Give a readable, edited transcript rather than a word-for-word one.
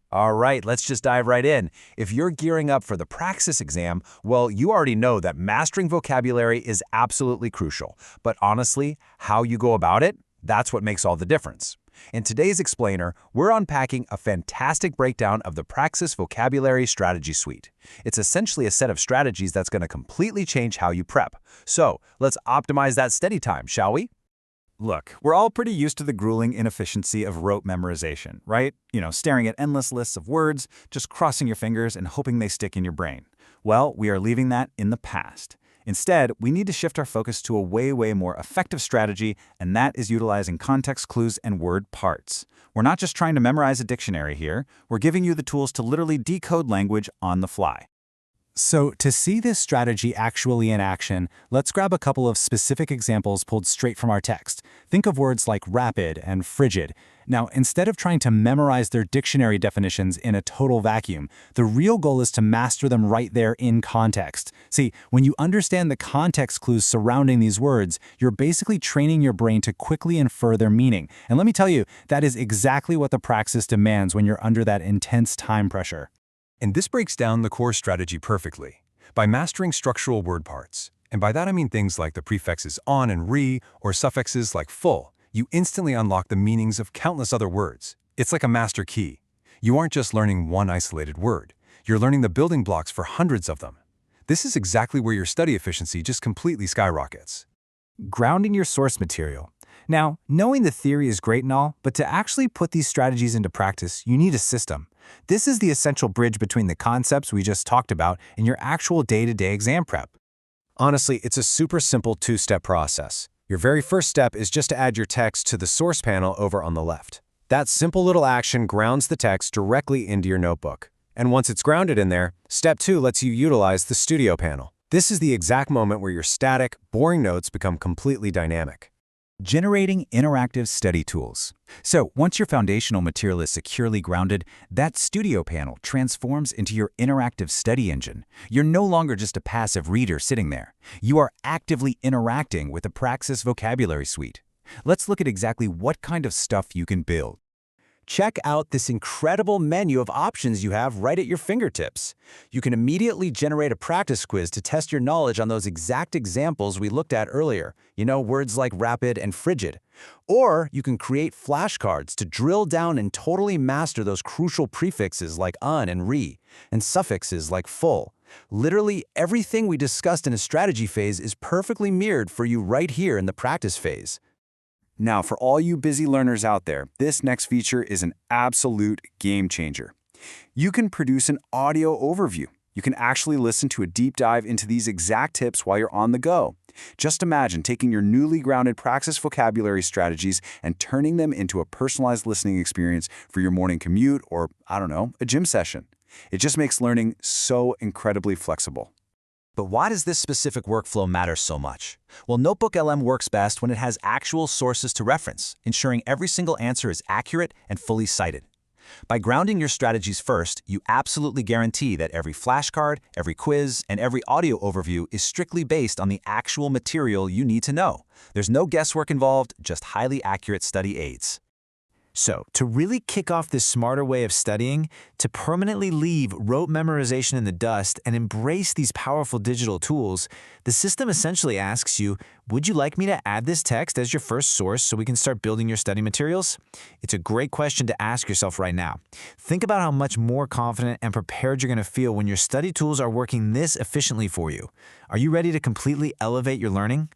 All right, let's just dive right in. If you're gearing up for the Praxis exam, well, you already know that mastering vocabulary is absolutely crucial. But honestly, how you go about it, that's what makes all the difference. In today's explainer, we're unpacking a fantastic breakdown of the Praxis Vocabulary Strategy Suite. It's essentially a set of strategies that's going to completely change how you prep. So, let's optimize that study time, shall we? Look, we're all pretty used to the grueling inefficiency of rote memorization, right? Staring at endless lists of words, just crossing your fingers and hoping they stick in your brain. Well, we are leaving that in the past. Instead, we need to shift our focus to a way more effective strategy, and that is utilizing context clues and word parts. We're not just trying to memorize a dictionary here, we're giving you the tools to literally decode language on the fly. So, to see this strategy actually in action, let's grab a couple of specific examples pulled straight from our text. Think of words like rapid and frigid. Now, instead of trying to memorize their dictionary definitions in a total vacuum, the real goal is to master them right there in context. See, when you understand the context clues surrounding these words, you're basically training your brain to quickly infer their meaning. And let me tell you, that is exactly what the Praxis demands when you're under that intense time pressure. And this breaks down the core strategy perfectly. By mastering structural word parts, and by that I mean things like the prefixes on and re, or suffixes like full, you instantly unlock the meanings of countless other words. It's like a master key. You aren't just learning one isolated word, you're learning the building blocks for hundreds of them. This is exactly where your study efficiency just completely skyrockets. Grounding your source material. Now, knowing the theory is great and all, but to actually put these strategies into practice, you need a system. This is the essential bridge between the concepts we just talked about and your actual day-to-day exam prep. Honestly, it's a super simple two-step process. Your very first step is just to add your text to the source panel over on the left. That simple little action grounds the text directly into your notebook. And once it's grounded in there, step 2 lets you utilize the studio panel. This is the exact moment where your static, boring notes become completely dynamic. Generating interactive study tools. So once your foundational material is securely grounded, that studio panel transforms into your interactive study engine. You're no longer just a passive reader sitting there. You are actively interacting with the Praxis Vocabulary Suite. Let's look at exactly what kind of stuff you can build. Check out this incredible menu of options you have right at your fingertips. You can immediately generate a practice quiz to test your knowledge on those exact examples we looked at earlier, words like rapid and frigid. Or you can create flashcards to drill down and totally master those crucial prefixes like un and re, and suffixes like full. Literally everything we discussed in a strategy phase is perfectly mirrored for you right here in the practice phase. Now, for all you busy learners out there, this next feature is an absolute game changer. You can produce an audio overview. You can actually listen to a deep dive into these exact tips while you're on the go. Just imagine taking your newly grounded Praxis vocabulary strategies and turning them into a personalized listening experience for your morning commute or, a gym session. It just makes learning so incredibly flexible. But why does this specific workflow matter so much? Well, Notebook LM works best when it has actual sources to reference, ensuring every single answer is accurate and fully cited. By grounding your strategies first, you absolutely guarantee that every flashcard, every quiz, and every audio overview is strictly based on the actual material you need to know. There's no guesswork involved, just highly accurate study aids. So, to really kick off this smarter way of studying, to permanently leave rote memorization in the dust and embrace these powerful digital tools, the system essentially asks you, would you like me to add this text as your first source so we can start building your study materials? It's a great question to ask yourself right now. Think about how much more confident and prepared you're going to feel when your study tools are working this efficiently for you. Are you ready to completely elevate your learning?